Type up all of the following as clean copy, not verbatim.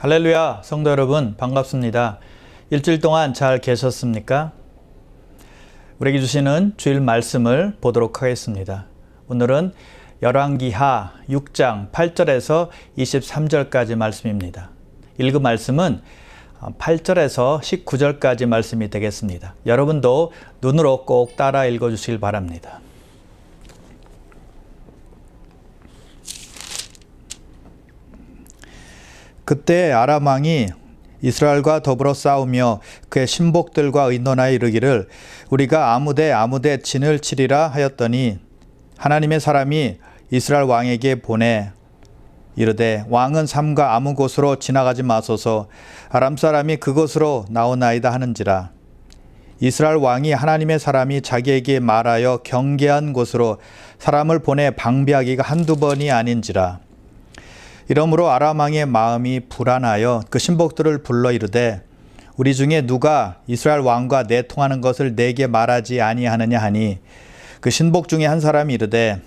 할렐루야, 성도 여러분 반갑습니다. 일주일 동안 잘 계셨습니까? 우리에게 주시는 주일 말씀을 보도록 하겠습니다. 오늘은 열왕기하 6장 8절에서 23절까지 말씀입니다. 읽은 말씀은 8절에서 19절까지 말씀이 되겠습니다. 여러분도 눈으로 꼭 따라 읽어주시길 바랍니다. 그때 아람 왕이 이스라엘과 더불어 싸우며 그의 신복들과 의논하여 이르기를 우리가 아무데 진을 치리라 하였더니 하나님의 사람이 이스라엘 왕에게 보내 이르되 왕은 삼가 아무 곳으로 지나가지 마소서 아람 사람이 그곳으로 나오나이다 하는지라. 이스라엘 왕이 하나님의 사람이 자기에게 말하여 경계한 곳으로 사람을 보내 방비하기가 한두 번이 아닌지라. 이러므로 아람 왕의 마음이 불안하여 그 신복들을 불러 이르되 우리 중에 누가 이스라엘 왕과 내통하는 것을 내게 말하지 아니하느냐 하니 그 신복 중에 한 사람이 이르되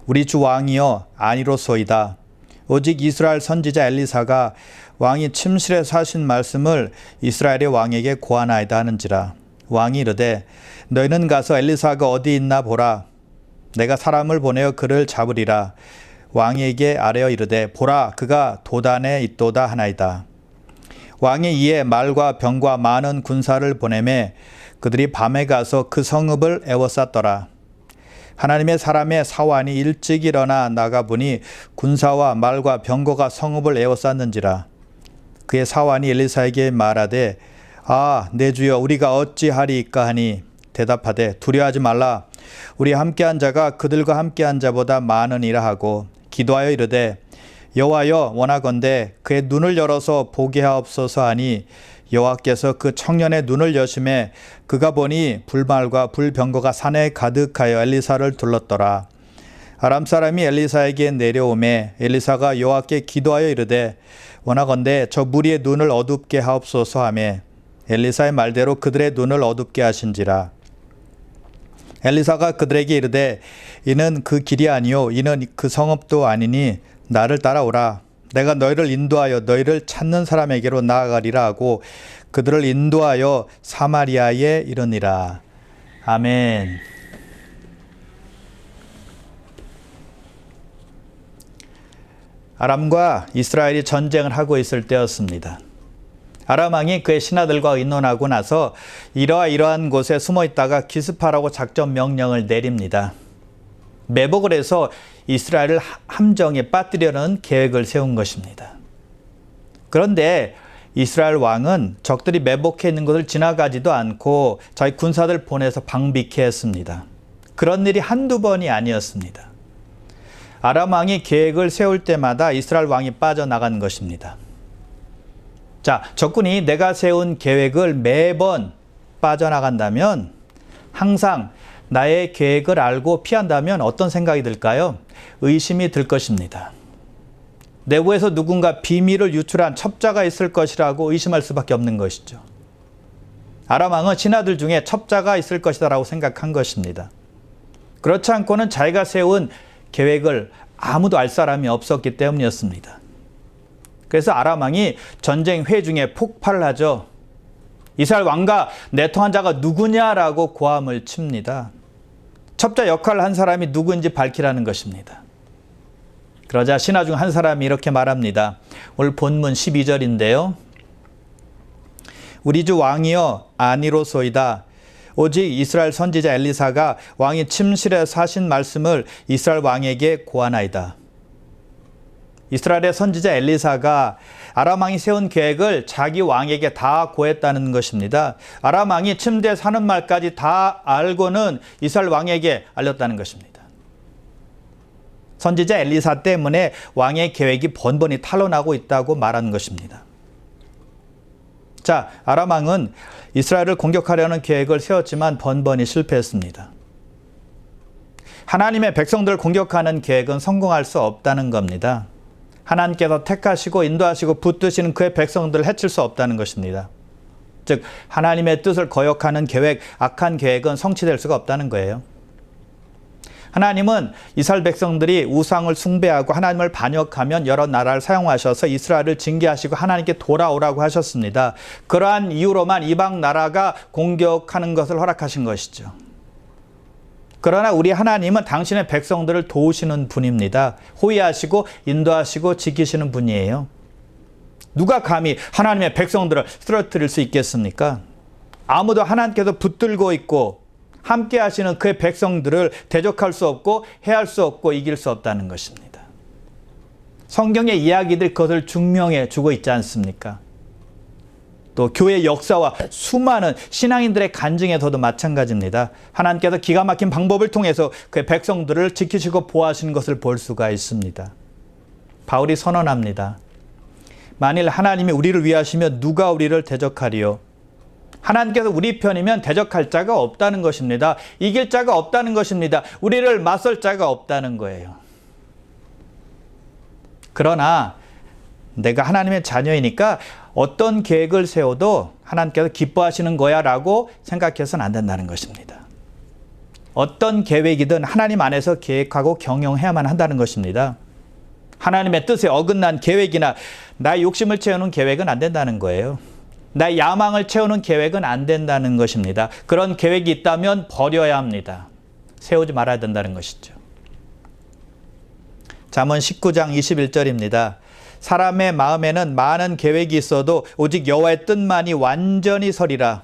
우리 주 왕이여 아니로소이다. 오직 이스라엘 선지자 엘리사가 왕이 침실에서 하신 말씀을 이스라엘의 왕에게 고하나이다 하는지라. 왕이 이르되 너희는 가서 엘리사가 어디 있나 보라. 내가 사람을 보내어 그를 잡으리라. 왕에게 아뢰어 이르되 보라 그가 도단에 있도다 하나이다. 왕이 이에 말과 병과 많은 군사를 보내매 그들이 밤에 가서 그 성읍을 에워쌌더라. 하나님의 사람의 사환이 일찍 일어나 나가보니 군사와 말과 병거가 성읍을 에워쌌는지라. 그의 사환이 엘리사에게 말하되 내 주여 우리가 어찌하리이까 하니 대답하되 두려워하지 말라. 우리 함께한 자가 그들과 함께한 자보다 많으니라 하고 기도하여 이르되 여호와여 원하건대 그의 눈을 열어서 보게 하옵소서 하니 여호와께서 그 청년의 눈을 여심해 그가 보니 불말과 불병거가 산에 가득하여 엘리사를 둘렀더라. 아람 사람이 엘리사에게 내려오매 엘리사가 여호와께 기도하여 이르되 원하건대 저 무리의 눈을 어둡게 하옵소서 하매 엘리사의 말대로 그들의 눈을 어둡게 하신지라. 엘리사가 그들에게 이르되 이는 그 길이 아니요 이는 그 성읍도 아니니 나를 따라오라. 내가 너희를 인도하여 너희를 찾는 사람에게로 나아가리라 하고 그들을 인도하여 사마리아에 이르니라. 아멘. 아람과 이스라엘이 전쟁을 하고 있을 때였습니다. 아람 왕이 그의 신하들과 의논하고 나서 이러한 곳에 숨어 있다가 기습하라고 작전 명령을 내립니다. 매복을 해서 이스라엘을 함정에 빠뜨리려는 계획을 세운 것입니다. 그런데 이스라엘 왕은 적들이 매복해 있는 곳을 지나가지도 않고 자기 군사들 보내서 방비케 했습니다. 그런 일이 한두 번이 아니었습니다. 아람 왕이 계획을 세울 때마다 이스라엘 왕이 빠져나간 것입니다. 자, 적군이 내가 세운 계획을 매번 빠져나간다면 항상 나의 계획을 알고 피한다면 어떤 생각이 들까요? 의심이 들 것입니다. 내부에서 누군가 비밀을 유출한 첩자가 있을 것이라고 의심할 수밖에 없는 것이죠. 아람 왕은 신하들 중에 첩자가 있을 것이다라고 생각한 것입니다. 그렇지 않고는 자기가 세운 계획을 아무도 알 사람이 없었기 때문이었습니다. 그래서 아람 왕이 전쟁 회중에 폭발을 하죠. 이스라엘 왕과 내통한 자가 누구냐라고 고함을 칩니다. 첩자 역할을 한 사람이 누구인지 밝히라는 것입니다. 그러자 신하 중 한 사람이 이렇게 말합니다. 오늘 본문 12절인데요. 우리 주 왕이여 아니로소이다. 오직 이스라엘 선지자 엘리사가 왕이 침실에서 하신 말씀을 이스라엘 왕에게 고하나이다. 이스라엘의 선지자 엘리사가 아람 왕이 세운 계획을 자기 왕에게 다 고했다는 것입니다. 아람 왕이 침대에 사는 말까지 다 알고는 이스라엘 왕에게 알렸다는 것입니다. 선지자 엘리사 때문에 왕의 계획이 번번이 탄로나고 있다고 말하는 것입니다. 자, 아람 왕은 이스라엘을 공격하려는 계획을 세웠지만 번번이 실패했습니다. 하나님의 백성들을 공격하는 계획은 성공할 수 없다는 겁니다. 하나님께서 택하시고 인도하시고 붙드시는 그의 백성들을 해칠 수 없다는 것입니다. 즉 하나님의 뜻을 거역하는 계획, 악한 계획은 성취될 수가 없다는 거예요. 하나님은 이스라엘 백성들이 우상을 숭배하고 하나님을 반역하면 여러 나라를 사용하셔서 이스라엘을 징계하시고 하나님께 돌아오라고 하셨습니다. 그러한 이유로만 이방 나라가 공격하는 것을 허락하신 것이죠. 그러나 우리 하나님은 당신의 백성들을 도우시는 분입니다. 호위하시고 인도하시고 지키시는 분이에요. 누가 감히 하나님의 백성들을 쓰러뜨릴 수 있겠습니까? 아무도 하나님께서 붙들고 있고 함께 하시는 그의 백성들을 대적할 수 없고 해할 수 없고 이길 수 없다는 것입니다. 성경의 이야기들 그것을 증명해 주고 있지 않습니까? 또 교회 역사와 수많은 신앙인들의 간증에서도 마찬가지입니다. 하나님께서 기가 막힌 방법을 통해서 그의 백성들을 지키시고 보호하시는 것을 볼 수가 있습니다. 바울이 선언합니다. 만일 하나님이 우리를 위하시면 누가 우리를 대적하리요? 하나님께서 우리 편이면 대적할 자가 없다는 것입니다. 이길 자가 없다는 것입니다. 우리를 맞설 자가 없다는 거예요. 그러나 내가 하나님의 자녀이니까 어떤 계획을 세워도 하나님께서 기뻐하시는 거야 라고 생각해서는 안 된다는 것입니다. 어떤 계획이든 하나님 안에서 계획하고 경영해야만 한다는 것입니다. 하나님의 뜻에 어긋난 계획이나 나의 욕심을 채우는 계획은 안 된다는 거예요. 나의 야망을 채우는 계획은 안 된다는 것입니다. 그런 계획이 있다면 버려야 합니다. 세우지 말아야 된다는 것이죠. 잠언 19장 21절입니다. 사람의 마음에는 많은 계획이 있어도 오직 여호와의 뜻만이 완전히 서리라.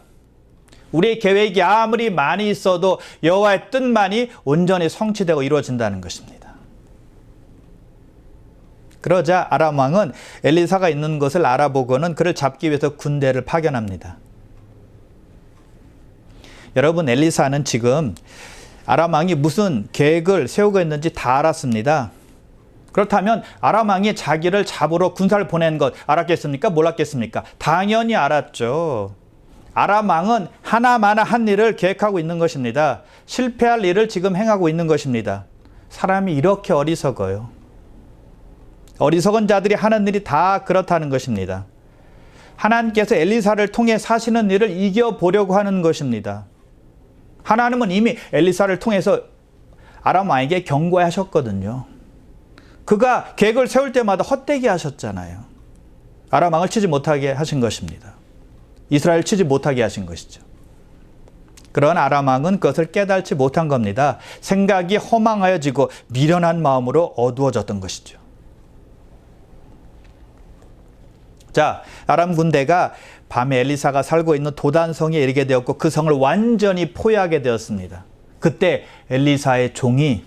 우리의 계획이 아무리 많이 있어도 여호와의 뜻만이 온전히 성취되고 이루어진다는 것입니다. 그러자 아람 왕은 엘리사가 있는 것을 알아보고는 그를 잡기 위해서 군대를 파견합니다. 여러분, 엘리사는 지금 아람 왕이 무슨 계획을 세우고 있는지 다 알았습니다. 그렇다면 아람 왕이 자기를 잡으러 군사를 보낸 것 알았겠습니까? 몰랐겠습니까? 당연히 알았죠. 아람 왕은 하나마나 한 일을 계획하고 있는 것입니다. 실패할 일을 지금 행하고 있는 것입니다. 사람이 이렇게 어리석어요. 어리석은 자들이 하는 일이 다 그렇다는 것입니다. 하나님께서 엘리사를 통해 사시는 일을 이겨보려고 하는 것입니다. 하나님은 이미 엘리사를 통해서 아람 왕에게 경고하셨거든요. 그가 계획을 세울 때마다 헛되게 하셨잖아요. 아람 왕을 치지 못하게 하신 것입니다. 이스라엘을 치지 못하게 하신 것이죠. 그런 아람 왕은 그것을 깨닫지 못한 겁니다. 생각이 허망하여지고 미련한 마음으로 어두워졌던 것이죠. 자, 아람 군대가 밤에 엘리사가 살고 있는 도단성에 이르게 되었고 그 성을 완전히 포위하게 되었습니다. 그때 엘리사의 종이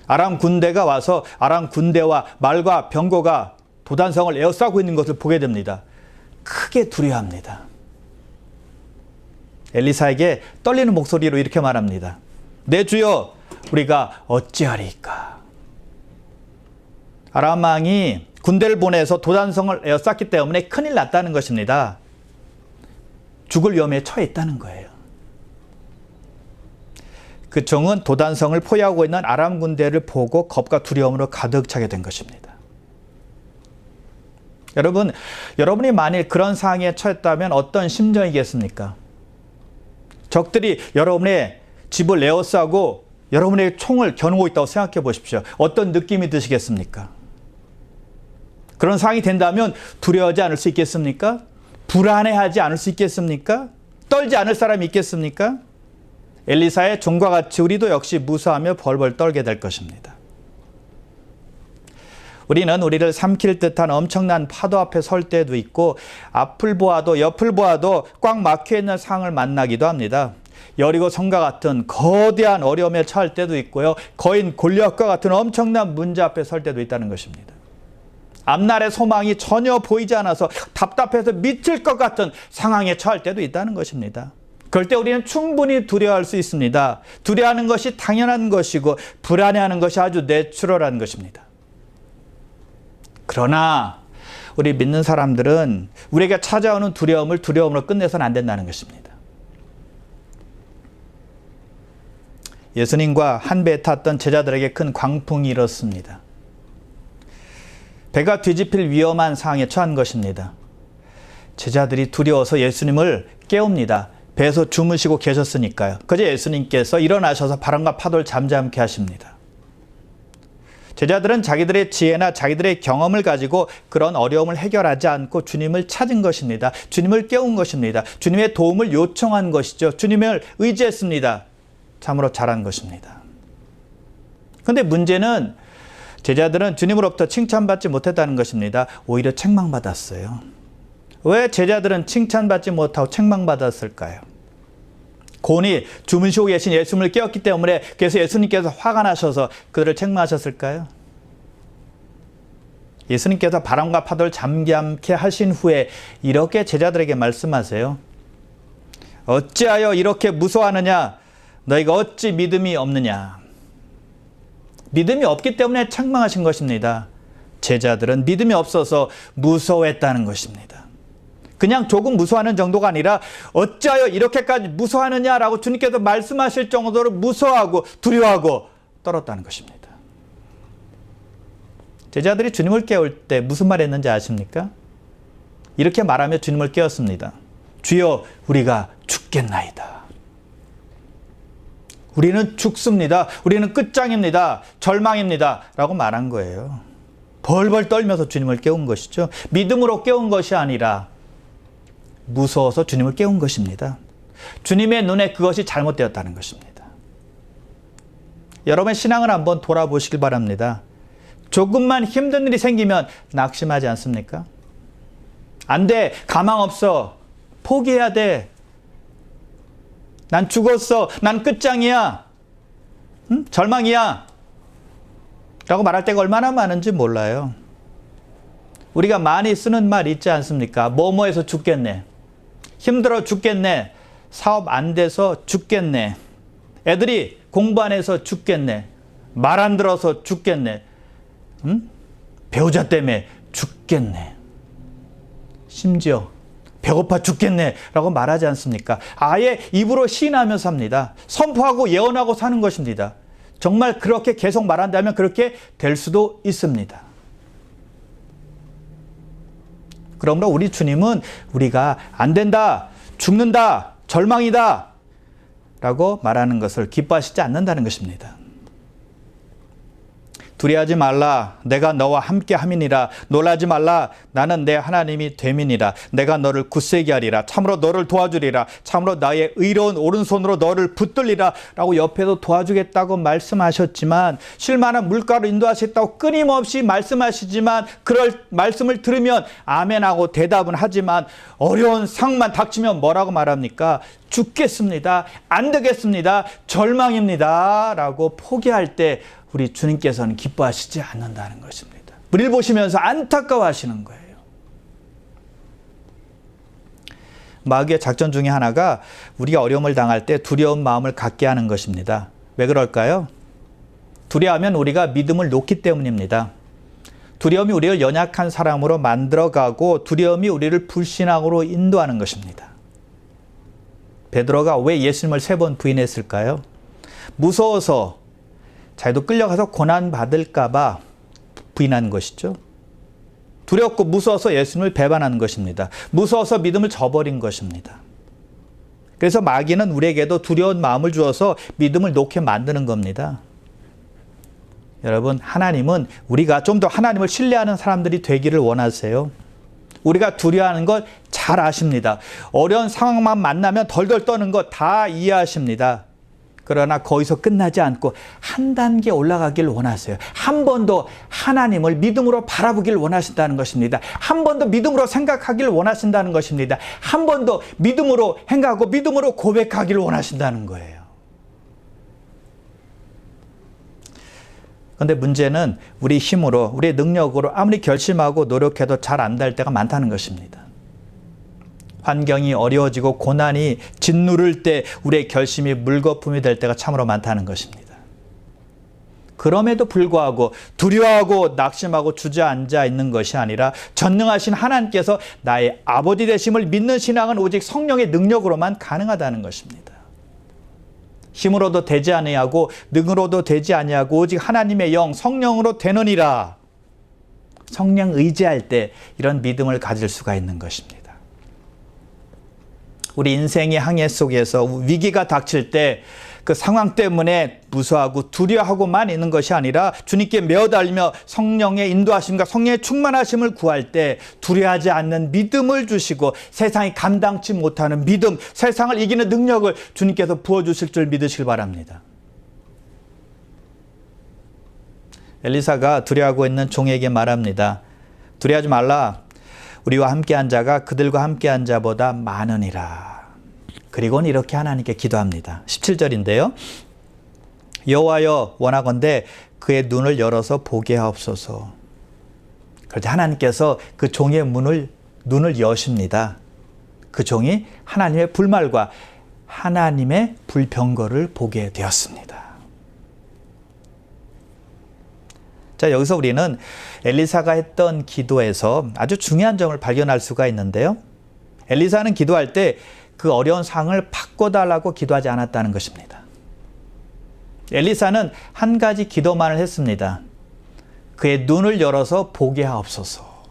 아람 군대가 와서 아람 군대와 말과 병거가 도단성을 에워싸고 있는 것을 보게 됩니다. 크게 두려워합니다. 엘리사에게 떨리는 목소리로 이렇게 말합니다. 내 주여, 우리가 어찌하리이까? 아람 왕이 군대를 보내서 도단성을 에워쌌기 때문에 큰일 났다는 것입니다. 죽을 위험에 처해 있다는 거예요. 그 종은 도단성을 포위하고 있는 아람 군대를 보고 겁과 두려움으로 가득 차게 된 것입니다. 여러분이 만일 그런 상황에 처했다면 어떤 심정이겠습니까? 적들이 여러분의 집을 에워싸고 여러분의 총을 겨누고 있다고 생각해 보십시오. 어떤 느낌이 드시겠습니까? 그런 상황이 된다면 두려워하지 않을 수 있겠습니까? 불안해하지 않을 수 있겠습니까? 떨지 않을 사람이 있겠습니까? 엘리사의 종과 같이 우리도 역시 무서워하며 벌벌 떨게 될 것입니다. 우리는 우리를 삼킬 듯한 엄청난 파도 앞에 설 때도 있고 앞을 보아도 옆을 보아도 꽉 막혀있는 상황을 만나기도 합니다. 여리고 성과 같은 거대한 어려움에 처할 때도 있고요. 거인 골리앗과 같은 엄청난 문제 앞에 설 때도 있다는 것입니다. 앞날의 소망이 전혀 보이지 않아서 답답해서 미칠 것 같은 상황에 처할 때도 있다는 것입니다. 그럴 때 우리는 충분히 두려워할 수 있습니다. 두려워하는 것이 당연한 것이고 불안해하는 것이 아주 내추럴한 것입니다. 그러나 우리 믿는 사람들은 우리에게 찾아오는 두려움을 두려움으로 끝내서는 안 된다는 것입니다. 예수님과 한 배에 탔던 제자들에게 큰 광풍이 일었습니다. 배가 뒤집힐 위험한 상황에 처한 것입니다. 제자들이 두려워서 예수님을 깨웁니다. 배에서 주무시고 계셨으니까요. 그저 예수님께서 일어나셔서 바람과 파도를 잠잠케 하십니다. 제자들은 자기들의 지혜나 자기들의 경험을 가지고 그런 어려움을 해결하지 않고 주님을 찾은 것입니다. 주님을 깨운 것입니다. 주님의 도움을 요청한 것이죠. 주님을 의지했습니다. 참으로 잘한 것입니다. 그런데 문제는 제자들은 주님으로부터 칭찬받지 못했다는 것입니다. 오히려 책망받았어요. 왜 제자들은 칭찬받지 못하고 책망받았을까요? 곤히 주무시고 계신 예수님을 깨웠기 때문에 그래서 예수님께서 화가 나셔서 그들을 책망하셨을까요? 예수님께서 바람과 파도를 잠잠케 하신 후에 이렇게 제자들에게 말씀하세요. 어찌하여 이렇게 무서워하느냐? 너희가 어찌 믿음이 없느냐? 믿음이 없기 때문에 책망하신 것입니다. 제자들은 믿음이 없어서 무서워했다는 것입니다. 그냥 조금 무서워하는 정도가 아니라 어찌하여 이렇게까지 무서워하느냐라고 주님께서 말씀하실 정도로 무서워하고 두려워하고 떨었다는 것입니다. 제자들이 주님을 깨울 때 무슨 말 했는지 아십니까? 이렇게 말하며 주님을 깨웠습니다. 주여, 우리가 죽겠나이다. 우리는 죽습니다. 우리는 끝장입니다. 절망입니다. 라고 말한 거예요. 벌벌 떨면서 주님을 깨운 것이죠. 믿음으로 깨운 것이 아니라 무서워서 주님을 깨운 것입니다. 주님의 눈에 그것이 잘못되었다는 것입니다. 여러분의 신앙을 한번 돌아보시길 바랍니다. 조금만 힘든 일이 생기면 낙심하지 않습니까? 안 돼, 가망 없어, 포기해야 돼, 난 죽었어, 난 끝장이야, 절망이야 라고 말할 때가 얼마나 많은지 몰라요. 우리가 많이 쓰는 말 있지 않습니까? 뭐뭐해서 죽겠네, 힘들어 죽겠네, 사업 안 돼서 죽겠네, 애들이 공부 안 해서 죽겠네, 말 안 들어서 죽겠네, 배우자 때문에 죽겠네, 심지어 배고파 죽겠네 라고 말하지 않습니까? 아예 입으로 시인하며 삽니다. 선포하고 예언하고 사는 것입니다. 정말 그렇게 계속 말한다면 그렇게 될 수도 있습니다. 그러므로 우리 주님은 우리가 안 된다, 죽는다, 절망이다 라고 말하는 것을 기뻐하시지 않는다는 것입니다. 두려워하지 말라, 내가 너와 함께 함이니라. 놀라지 말라, 나는 내 하나님이 됨이니라. 내가 너를 굳세게 하리라. 참으로 너를 도와주리라. 참으로 나의 의로운 오른손으로 너를 붙들리라 라고 옆에서 도와주겠다고 말씀하셨지만, 쉴만한 물가로 인도하셨다고 끊임없이 말씀하시지만, 그럴 말씀을 들으면 아멘하고 대답은 하지만 어려운 상황만 닥치면 뭐라고 말합니까? 죽겠습니다, 안 되겠습니다, 절망입니다 라고 포기할 때 우리 주님께서는 기뻐하시지 않는다는 것입니다. 우리를 보시면서 안타까워하시는 거예요. 마귀의 작전 중에 하나가 우리가 어려움을 당할 때 두려운 마음을 갖게 하는 것입니다. 왜 그럴까요? 두려워하면 우리가 믿음을 놓기 때문입니다. 두려움이 우리를 연약한 사람으로 만들어가고 두려움이 우리를 불신앙으로 인도하는 것입니다. 베드로가 왜 예수님을 3번 부인했을까요? 무서워서 자기도 끌려가서 고난받을까 봐 부인한 것이죠. 두렵고 무서워서 예수님을 배반한 것입니다. 무서워서 믿음을 저버린 것입니다. 그래서 마귀는 우리에게도 두려운 마음을 주어서 믿음을 놓게 만드는 겁니다. 여러분, 하나님은 우리가 좀 더 하나님을 신뢰하는 사람들이 되기를 원하세요. 우리가 두려워하는 걸 잘 아십니다. 어려운 상황만 만나면 덜덜 떠는 거 다 이해하십니다. 그러나 거기서 끝나지 않고 한 단계 올라가길 원하세요. 한 번 더 하나님을 믿음으로 바라보길 원하신다는 것입니다. 한 번 더 믿음으로 생각하길 원하신다는 것입니다. 한 번 더 믿음으로 행하고 믿음으로 고백하길 원하신다는 거예요. 그런데 문제는 우리 힘으로, 우리의 능력으로 아무리 결심하고 노력해도 잘 안 될 때가 많다는 것입니다. 환경이 어려워지고 고난이 짓누를 때 우리의 결심이 물거품이 될 때가 참으로 많다는 것입니다. 그럼에도 불구하고 두려워하고 낙심하고 주저앉아 있는 것이 아니라 전능하신 하나님께서 나의 아버지 되심을 믿는 신앙은 오직 성령의 능력으로만 가능하다는 것입니다. 힘으로도 되지 아니하고 능으로도 되지 아니하고 오직 하나님의 영 성령으로 되느니라. 성령 의지할 때 이런 믿음을 가질 수가 있는 것입니다. 우리 인생의 항해 속에서 위기가 닥칠 때 그 상황 때문에 무서워하고 두려워하고만 있는 것이 아니라 주님께 매어달리며 성령의 인도하심과 성령의 충만하심을 구할 때 두려워하지 않는 믿음을 주시고 세상이 감당치 못하는 믿음, 세상을 이기는 능력을 주님께서 부어주실 줄 믿으시길 바랍니다. 엘리사가 두려워하고 있는 종에게 말합니다. 두려워하지 말라. 우리와 함께한 자가 그들과 함께한 자보다 많으니라. 그리고는 이렇게 하나님께 기도합니다. 17절인데요. 여호와여 원하건대 그의 눈을 열어서 보게 하옵소서. 그럴 때 하나님께서 그 종의 눈을 여십니다. 그 종이 하나님의 불말과 하나님의 불병거를 보게 되었습니다. 자, 여기서 우리는 엘리사가 했던 기도에서 아주 중요한 점을 발견할 수가 있는데요. 엘리사는 기도할 때 그 어려운 상황을 바꿔달라고 기도하지 않았다는 것입니다. 엘리사는 한 가지 기도만을 했습니다. 그의 눈을 열어서 보게 하옵소서.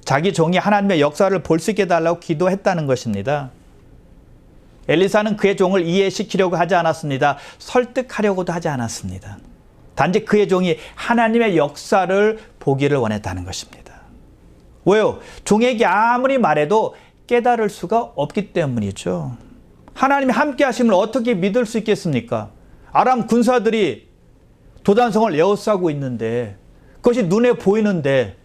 자기 종이 하나님의 역사를 볼 수 있게 해달라고 기도했다는 것입니다. 엘리사는 그의 종을 이해시키려고 하지 않았습니다. 설득하려고도 하지 않았습니다. 단지 그의 종이 하나님의 역사를 보기를 원했다는 것입니다. 왜요? 종에게 아무리 말해도 깨달을 수가 없기 때문이죠. 하나님이 함께 하심을 어떻게 믿을 수 있겠습니까? 아람 군사들이 도단성을 에워싸고 있는데 그것이 눈에 보이는데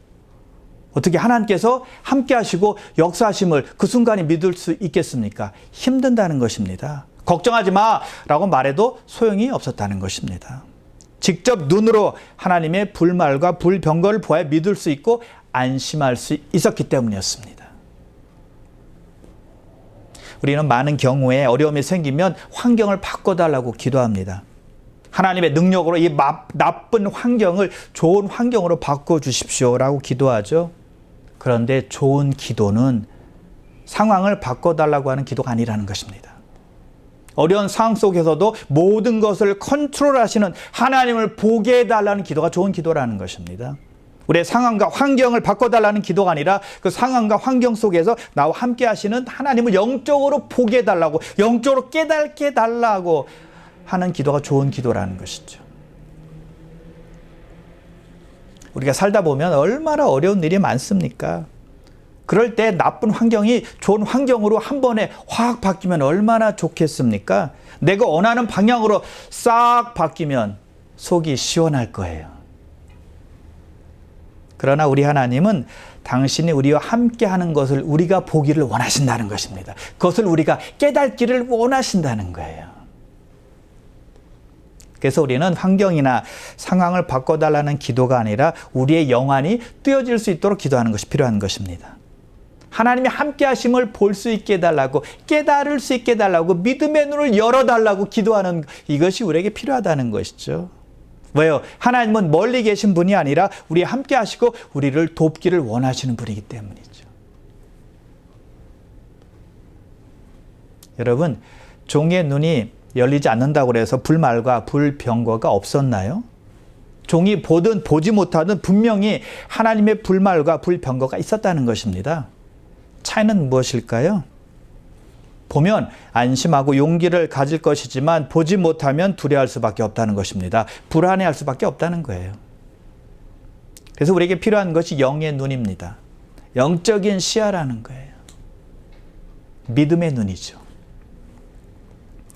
어떻게 하나님께서 함께 하시고 역사하심을 그 순간에 믿을 수 있겠습니까? 힘든다는 것입니다. 걱정하지 마라고 말해도 소용이 없었다는 것입니다. 직접 눈으로 하나님의 불말과 불병거를 보아 믿을 수 있고 안심할 수 있었기 때문이었습니다. 우리는 많은 경우에 어려움이 생기면 환경을 바꿔달라고 기도합니다. 하나님의 능력으로 이 나쁜 환경을 좋은 환경으로 바꿔주십시오라고 기도하죠. 그런데 좋은 기도는 상황을 바꿔달라고 하는 기도가 아니라는 것입니다. 어려운 상황 속에서도 모든 것을 컨트롤하시는 하나님을 보게 해달라는 기도가 좋은 기도라는 것입니다. 우리의 상황과 환경을 바꿔달라는 기도가 아니라 그 상황과 환경 속에서 나와 함께 하시는 하나님을 영적으로 보게 해달라고, 영적으로 깨닫게 해달라고 하는 기도가 좋은 기도라는 것이죠. 우리가 살다 보면 얼마나 어려운 일이 많습니까? 그럴 때 나쁜 환경이 좋은 환경으로 한 번에 확 바뀌면 얼마나 좋겠습니까? 내가 원하는 방향으로 싹 바뀌면 속이 시원할 거예요. 그러나 우리 하나님은 당신이 우리와 함께 하는 것을 우리가 보기를 원하신다는 것입니다. 그것을 우리가 깨닫기를 원하신다는 거예요. 그래서 우리는 환경이나 상황을 바꿔달라는 기도가 아니라 우리의 영안이 뜨여질 수 있도록 기도하는 것이 필요한 것입니다. 하나님이 함께 하심을 볼 수 있게 해달라고, 깨달을 수 있게 해달라고, 믿음의 눈을 열어달라고 기도하는 이것이 우리에게 필요하다는 것이죠. 왜요? 하나님은 멀리 계신 분이 아니라 우리 함께 하시고 우리를 돕기를 원하시는 분이기 때문이죠. 여러분, 종의 눈이 열리지 않는다고 해서 불말과 불병거가 없었나요? 종이 보든 보지 못하든 분명히 하나님의 불말과 불병거가 있었다는 것입니다. 차이는 무엇일까요? 보면 안심하고 용기를 가질 것이지만 보지 못하면 두려워할 수밖에 없다는 것입니다. 불안해할 수밖에 없다는 거예요. 그래서 우리에게 필요한 것이 영의 눈입니다. 영적인 시야라는 거예요. 믿음의 눈이죠.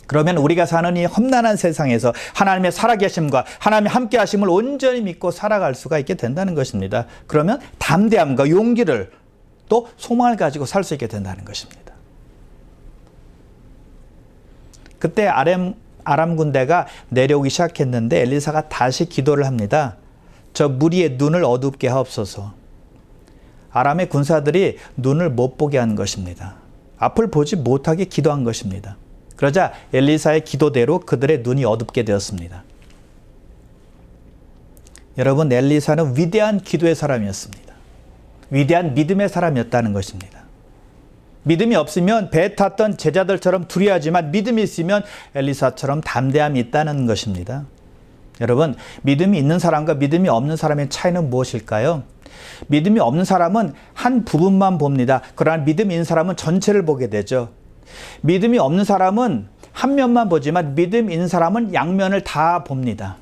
그러면 우리가 사는 이 험난한 세상에서 하나님의 살아계심과 하나님의 함께 하심을 온전히 믿고 살아갈 수가 있게 된다는 것입니다. 그러면 담대함과 용기를 또 소망을 가지고 살 수 있게 된다는 것입니다. 그때 아람 군대가 내려오기 시작했는데 엘리사가 다시 기도를 합니다. 저 무리의 눈을 어둡게 하옵소서. 아람의 군사들이 눈을 못 보게 한 것입니다. 앞을 보지 못하게 기도한 것입니다. 그러자 엘리사의 기도대로 그들의 눈이 어둡게 되었습니다. 여러분, 엘리사는 위대한 기도의 사람이었습니다. 위대한 믿음의 사람이었다는 것입니다. 믿음이 없으면 배 탔던 제자들처럼 두려워하지만 믿음이 있으면 엘리사처럼 담대함이 있다는 것입니다. 여러분, 믿음이 있는 사람과 믿음이 없는 사람의 차이는 무엇일까요? 믿음이 없는 사람은 한 부분만 봅니다. 그러나 믿음이 있는 사람은 전체를 보게 되죠. 믿음이 없는 사람은 한 면만 보지만 믿음이 있는 사람은 양면을 다 봅니다.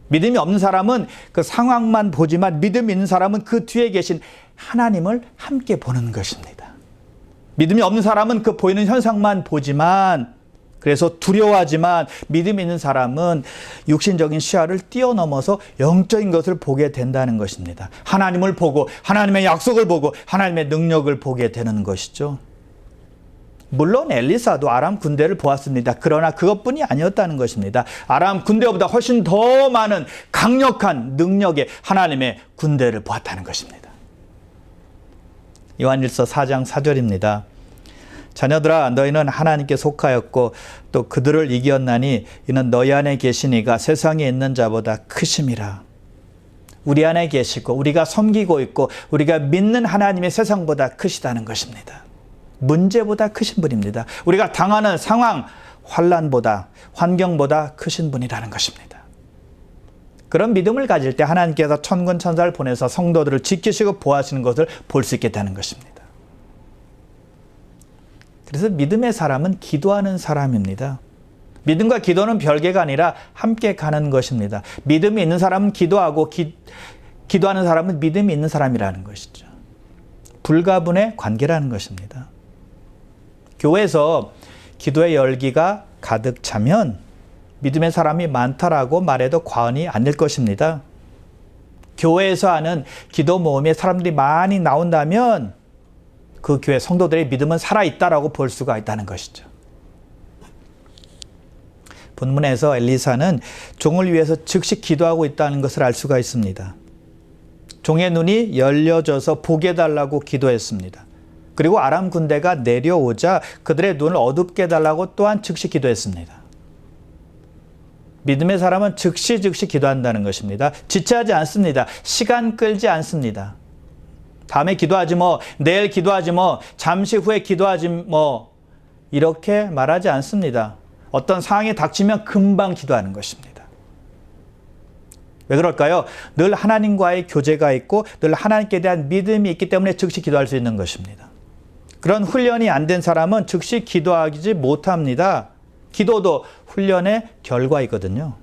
믿음이 없는 사람은 그 상황만 보지만 믿음이 있는 사람은 그 뒤에 계신 하나님을 함께 보는 것입니다. 믿음이 없는 사람은 그 보이는 현상만 보지만, 그래서 두려워하지만, 믿음이 있는 사람은 육신적인 시야를 뛰어넘어서 영적인 것을 보게 된다는 것입니다. 하나님을 보고 하나님의 약속을 보고 하나님의 능력을 보게 되는 것이죠. 물론 엘리사도 아람 군대를 보았습니다. 그러나 그것뿐이 아니었다는 것입니다. 아람 군대보다 훨씬 더 많은 강력한 능력의 하나님의 군대를 보았다는 것입니다. 요한일서 4장 4절입니다. 자녀들아, 너희는 하나님께 속하였고 또 그들을 이겼나니 이는 너희 안에 계신 이가 세상에 있는 자보다 크심이라. 우리 안에 계시고 우리가 섬기고 있고 우리가 믿는 하나님의 세상보다 크시다는 것입니다. 문제보다 크신 분입니다. 우리가 당하는 상황, 환난보다, 환경보다 크신 분이라는 것입니다. 그런 믿음을 가질 때 하나님께서 천군 천사를 보내서 성도들을 지키시고 보호하시는 것을 볼 수 있게 되는 것입니다. 그래서 믿음의 사람은 기도하는 사람입니다. 믿음과 기도는 별개가 아니라 함께 가는 것입니다. 믿음이 있는 사람은 기도하고 기도하는 사람은 믿음이 있는 사람이라는 것이죠. 불가분의 관계라는 것입니다. 교회에서 기도의 열기가 가득 차면 믿음의 사람이 많다라고 말해도 과언이 아닐 것입니다. 교회에서 하는 기도 모임에 사람들이 많이 나온다면 그 교회 성도들의 믿음은 살아있다라고 볼 수가 있다는 것이죠. 본문에서 엘리사는 종을 위해서 즉시 기도하고 있다는 것을 알 수가 있습니다. 종의 눈이 열려져서 보게 해달라고 기도했습니다. 그리고 아람 군대가 내려오자 그들의 눈을 어둡게 해달라고 또한 즉시 기도했습니다. 믿음의 사람은 즉시 기도한다는 것입니다. 지체하지 않습니다. 시간 끌지 않습니다. 다음에 기도하지 뭐, 내일 기도하지 뭐, 잠시 후에 기도하지 뭐, 이렇게 말하지 않습니다. 어떤 상황이 닥치면 금방 기도하는 것입니다. 왜 그럴까요? 늘 하나님과의 교제가 있고 늘 하나님께 대한 믿음이 있기 때문에 즉시 기도할 수 있는 것입니다. 그런 훈련이 안 된 사람은 즉시 기도하지 못합니다. 기도도 훈련의 결과이거든요.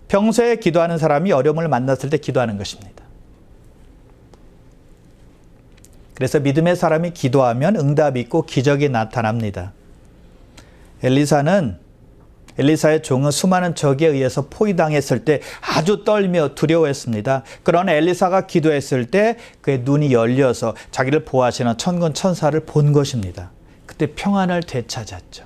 평소에 기도하는 사람이 어려움을 만났을 때 기도하는 것입니다. 그래서 믿음의 사람이 기도하면 응답이 있고 기적이 나타납니다. 엘리사의 종은 수많은 적에 의해서 포위당했을 때 아주 떨며 두려워했습니다. 그러나 엘리사가 기도했을 때 그의 눈이 열려서 자기를 보호하시는 천군 천사를 본 것입니다. 그때 평안을 되찾았죠.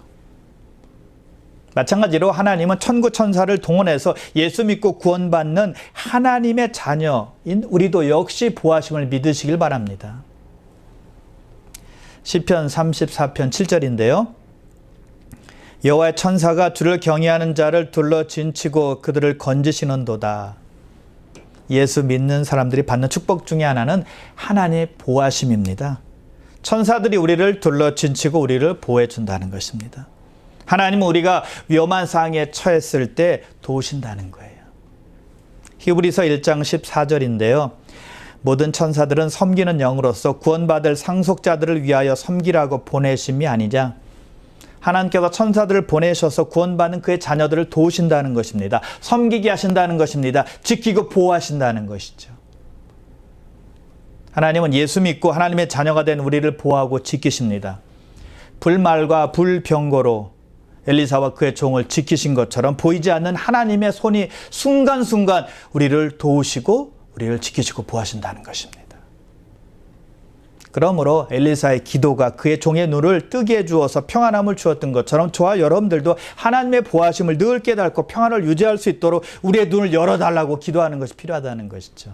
마찬가지로 하나님은 천군 천사를 동원해서 예수 믿고 구원받는 하나님의 자녀인 우리도 역시 보호하심을 믿으시길 바랍니다. 시편 34편 7절인데요. 여호와의 천사가 주를 경외하는 자를 둘러 진치고 그들을 건지시는도다. 예수 믿는 사람들이 받는 축복 중에 하나는 하나님의 보호하심입니다. 천사들이 우리를 둘러 진치고 우리를 보호해 준다는 것입니다. 하나님은 우리가 위험한 상황에 처했을 때 도우신다는 거예요. 히브리서 1장 14절인데요. 모든 천사들은 섬기는 영으로서 구원받을 상속자들을 위하여 섬기라고 보내심이 아니냐. 하나님께서 천사들을 보내셔서 구원받는 그의 자녀들을 도우신다는 것입니다. 섬기게 하신다는 것입니다. 지키고 보호하신다는 것이죠. 하나님은 예수 믿고 하나님의 자녀가 된 우리를 보호하고 지키십니다. 불말과 불병거로 엘리사와 그의 종을 지키신 것처럼 보이지 않는 하나님의 손이 순간순간 우리를 도우시고 우리를 지키시고 보호하신다는 것입니다. 그러므로 엘리사의 기도가 그의 종의 눈을 뜨게 해주어서 평안함을 주었던 것처럼 저와 여러분들도 하나님의 보호하심을 늘 깨닫고 평안을 유지할 수 있도록 우리의 눈을 열어달라고 기도하는 것이 필요하다는 것이죠.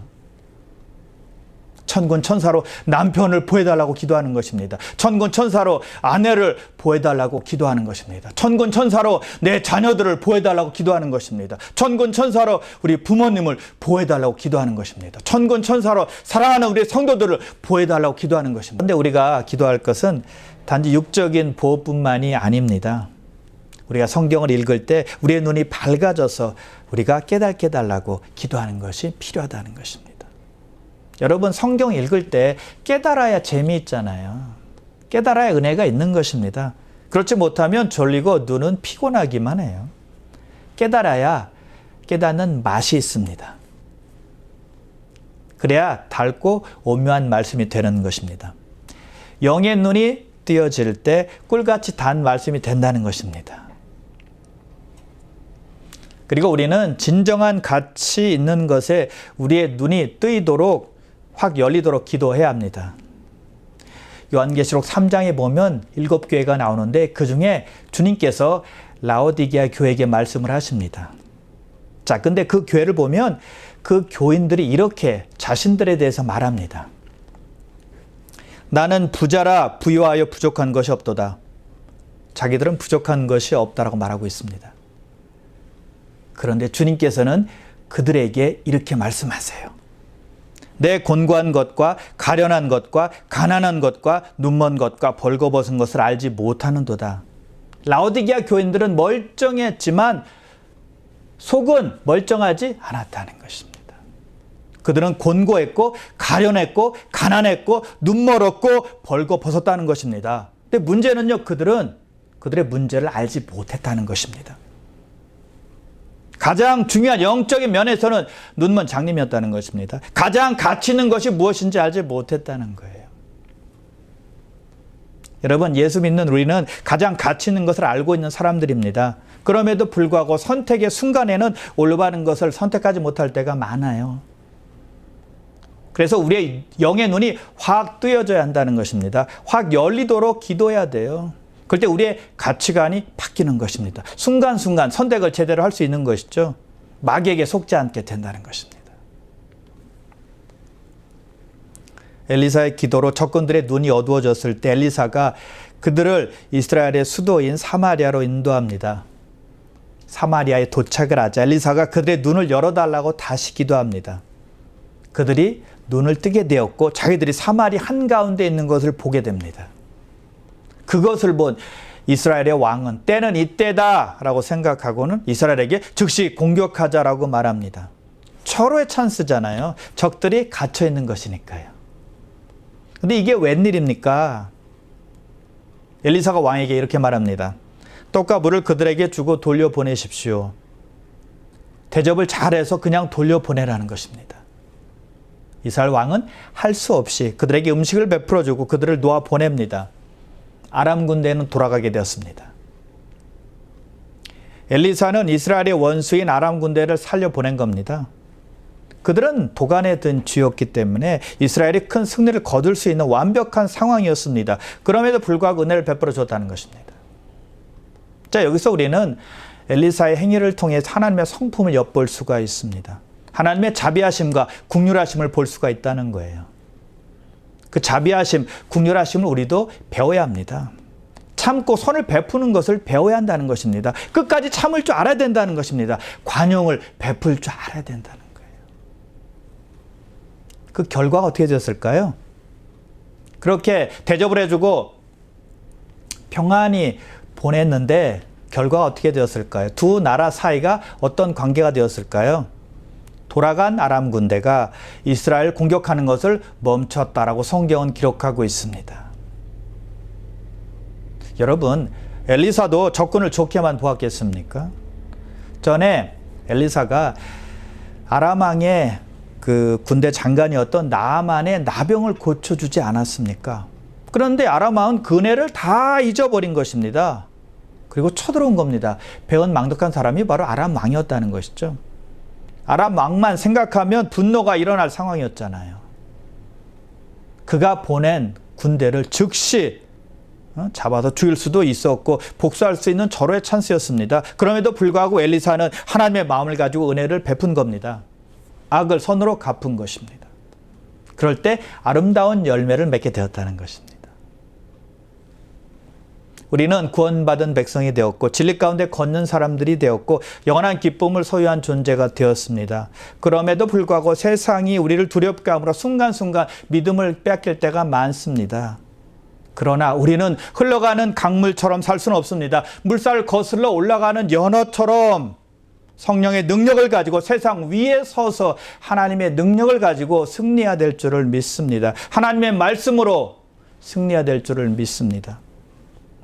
천군 천사로 남편을 보호해달라고 기도하는 것입니다. 천군 천사로 아내를 보호해달라고 기도하는 것입니다. 천군 천사로 내 자녀들을 보호해달라고 기도하는 것입니다. 천군 천사로 우리 부모님을 보호해달라고 기도하는 것입니다. 천군 천사로 사랑하는 우리 성도들을 보호해달라고 기도하는 것입니다. 그런데 우리가 기도할 것은 단지 육적인 보호뿐만이 아닙니다. 우리가 성경을 읽을 때 우리의 눈이 밝아져서 우리가 깨닫게 해달라고 기도하는 것이 필요하다는 것입니다. 여러분, 성경 읽을 때 깨달아야 재미있잖아요. 깨달아야 은혜가 있는 것입니다. 그렇지 못하면 졸리고 눈은 피곤하기만 해요. 깨달아야 깨닫는 맛이 있습니다. 그래야 달고 오묘한 말씀이 되는 것입니다. 영의 눈이 뜨여질 때 꿀같이 단 말씀이 된다는 것입니다. 그리고 우리는 진정한 가치 있는 것에 우리의 눈이 뜨이도록 확 열리도록 기도해야 합니다. 요한계시록 3장에 보면 7교회가 나오는데 그 중에 주님께서 라오디게아 교회에게 말씀을 하십니다. 자, 근데 그 교회를 보면 그 교인들이 이렇게 자신들에 대해서 말합니다. 나는 부자라 부유하여 부족한 것이 없도다. 자기들은 부족한 것이 없다라고 말하고 있습니다. 그런데 주님께서는 그들에게 이렇게 말씀하세요. 내 곤고한 것과 가련한 것과 가난한 것과 눈먼 것과 벌거벗은 것을 알지 못하는도다. 라오디게아 교인들은 멀쩡했지만 속은 멀쩡하지 않았다는 것입니다. 그들은 곤고했고 가련했고 가난했고 눈멀었고 벌거벗었다는 것입니다. 근데 문제는요, 그들의 문제를 알지 못했다는 것입니다. 가장 중요한 영적인 면에서는 눈먼 장님이었다는 것입니다. 가장 가치 있는 것이 무엇인지 알지 못했다는 거예요. 여러분, 예수 믿는 우리는 가장 가치 있는 것을 알고 있는 사람들입니다. 그럼에도 불구하고 선택의 순간에는 올바른 것을 선택하지 못할 때가 많아요. 그래서 우리의 영의 눈이 확 뜨여져야 한다는 것입니다. 확 열리도록 기도해야 돼요. 그럴 때 우리의 가치관이 바뀌는 것입니다. 순간순간 선택을 제대로 할 수 있는 것이죠. 마귀에게 속지 않게 된다는 것입니다. 엘리사의 기도로 적군들의 눈이 어두워졌을 때 엘리사가 그들을 이스라엘의 수도인 사마리아로 인도합니다. 사마리아에 도착을 하자 엘리사가 그들의 눈을 열어달라고 다시 기도합니다. 그들이 눈을 뜨게 되었고 자기들이 사마리 한가운데 있는 것을 보게 됩니다. 그것을 본 이스라엘의 왕은 때는 이때다 라고 생각하고는 이스라엘에게 즉시 공격하자라고 말합니다. 철호의 찬스잖아요. 적들이 갇혀 있는 것이니까요. 근데 이게 웬일입니까? 엘리사가 왕에게 이렇게 말합니다. 떡과 물을 그들에게 주고 돌려보내십시오. 대접을 잘해서 그냥 돌려보내라는 것입니다. 이스라엘 왕은 할 수 없이 그들에게 음식을 베풀어주고 그들을 놓아 보냅니다. 아람 군대는 돌아가게 되었습니다. 엘리사는 이스라엘의 원수인 아람 군대를 살려보낸 겁니다. 그들은 도간에 든 쥐였기 때문에 이스라엘이 큰 승리를 거둘 수 있는 완벽한 상황이었습니다. 그럼에도 불구하고 은혜를 베풀어 줬다는 것입니다. 자, 여기서 우리는 엘리사의 행위를 통해 하나님의 성품을 엿볼 수가 있습니다. 하나님의 자비하심과 긍휼하심을 볼 수가 있다는 거예요. 그 자비하심, 긍휼하심을 우리도 배워야 합니다. 참고 선을 베푸는 것을 배워야 한다는 것입니다. 끝까지 참을 줄 알아야 된다는 것입니다. 관용을 베풀 줄 알아야 된다는 거예요. 그 결과가 어떻게 되었을까요? 그렇게 대접을 해주고 평안히 보냈는데 결과가 어떻게 되었을까요? 두 나라 사이가 어떤 관계가 되었을까요? 돌아간 아람 군대가 이스라엘 공격하는 것을 멈췄다라고 성경은 기록하고 있습니다. 여러분, 엘리사도 적군을 좋게만 보았겠습니까? 전에 엘리사가 아람 왕의 그 군대 장관이었던 나아만의 나병을 고쳐주지 않았습니까? 그런데 아람 왕은 그 은혜를 다 잊어버린 것입니다. 그리고 쳐들어온 겁니다. 배은 망덕한 사람이 바로 아람 왕이었다는 것이죠. 아람 왕만 생각하면 분노가 일어날 상황이었잖아요. 그가 보낸 군대를 즉시 잡아서 죽일 수도 있었고 복수할 수 있는 절호의 찬스였습니다. 그럼에도 불구하고 엘리사는 하나님의 마음을 가지고 은혜를 베푼 겁니다. 악을 선으로 갚은 것입니다. 그럴 때 아름다운 열매를 맺게 되었다는 것입니다. 우리는 구원받은 백성이 되었고 진리 가운데 걷는 사람들이 되었고 영원한 기쁨을 소유한 존재가 되었습니다. 그럼에도 불구하고 세상이 우리를 두렵게 함으로 순간순간 믿음을 빼앗길 때가 많습니다. 그러나 우리는 흘러가는 강물처럼 살 수는 없습니다. 물살 거슬러 올라가는 연어처럼 성령의 능력을 가지고 세상 위에 서서 하나님의 능력을 가지고 승리해야 될 줄을 믿습니다. 하나님의 말씀으로 승리해야 될 줄을 믿습니다.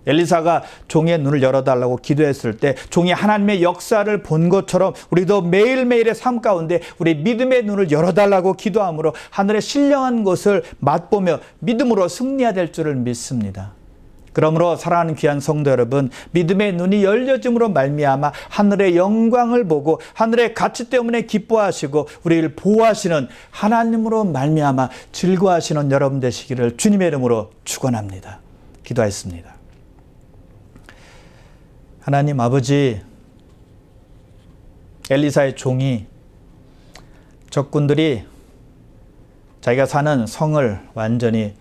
엘리사가 종의 눈을 열어달라고 기도했을 때 종이 하나님의 역사를 본 것처럼 우리도 매일매일의 삶 가운데 우리 믿음의 눈을 열어달라고 기도함으로 하늘의 신령한 것을 맛보며 믿음으로 승리해야 될 줄을 믿습니다. 그러므로 사랑하는 귀한 성도 여러분, 믿음의 눈이 열려짐으로 말미암아 하늘의 영광을 보고 하늘의 가치 때문에 기뻐하시고 우리를 보호하시는 하나님으로 말미암아 즐거워하시는 여러분 되시기를 주님의 이름으로 축원합니다. 기도하겠습니다. 하나님 아버지, 엘리사의 종이 적군들이 자기가 사는 성을 완전히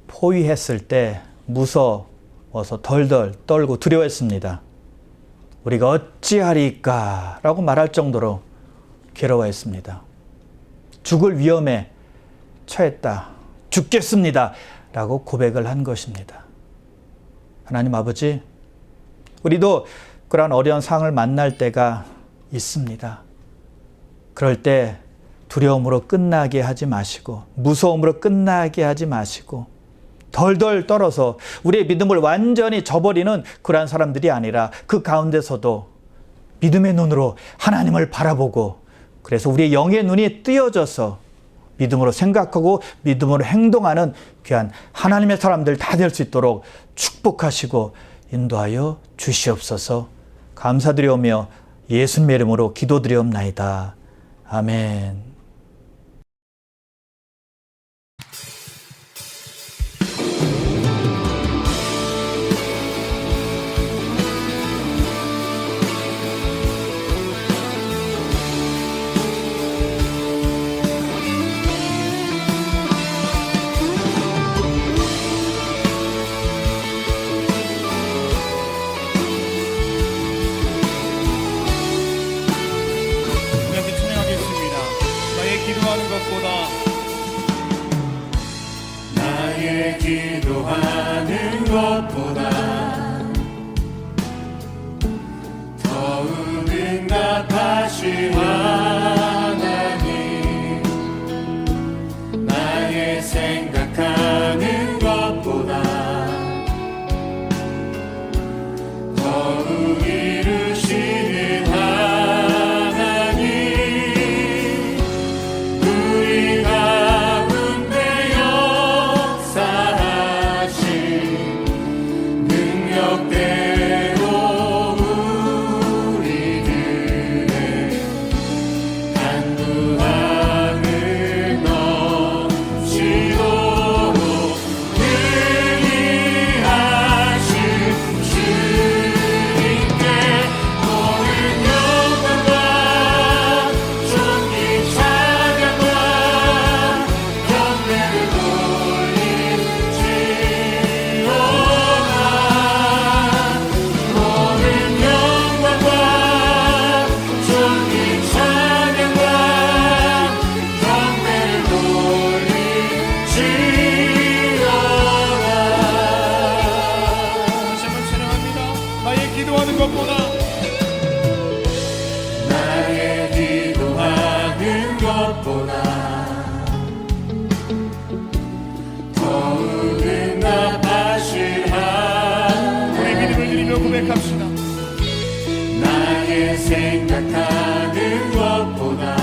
포위했을 때 무서워서 덜덜 떨고 두려워했습니다. 우리가 어찌하리까 라고 말할 정도로 괴로워했습니다. 죽을 위험에 처했다. 죽겠습니다 라고 고백을 한 것입니다. 하나님 아버지, 우리도 그러한 어려운 상황을 만날 때가 있습니다. 그럴 때 두려움으로 끝나게 하지 마시고 무서움으로 끝나게 하지 마시고 덜덜 떨어서 우리의 믿음을 완전히 저버리는 그러한 사람들이 아니라 그 가운데서도 믿음의 눈으로 하나님을 바라보고 그래서 우리의 영의 눈이 뜨여져서 믿음으로 생각하고 믿음으로 행동하는 귀한 하나님의 사람들 다 될 수 있도록 축복하시고 인도하여 주시옵소서. 감사드리오며 예수님의 이름으로 기도드리옵나이다. 아멘. 나의 기도하는 것보다 더욱 응답하신 하나님, 나의 생각하는 것보다 더욱 이루시는 하나님, 우리 가운데 역사하신 능력대로 우리들의 간구함을 넘치도록 능히 하신 주님께 모든 영광과 존귀 찬양과 경배를 돌리지어다. 모든 영광과 존귀 찬양과 경배를 돌리지어다. 다시 한번 찬양합니다. 나의 기도하는 것보다 나의 기도하는 것보다 더욱 응답하실 우리 하나님, 믿음을 드리며 고백합시다. 나의 생각하는 것보다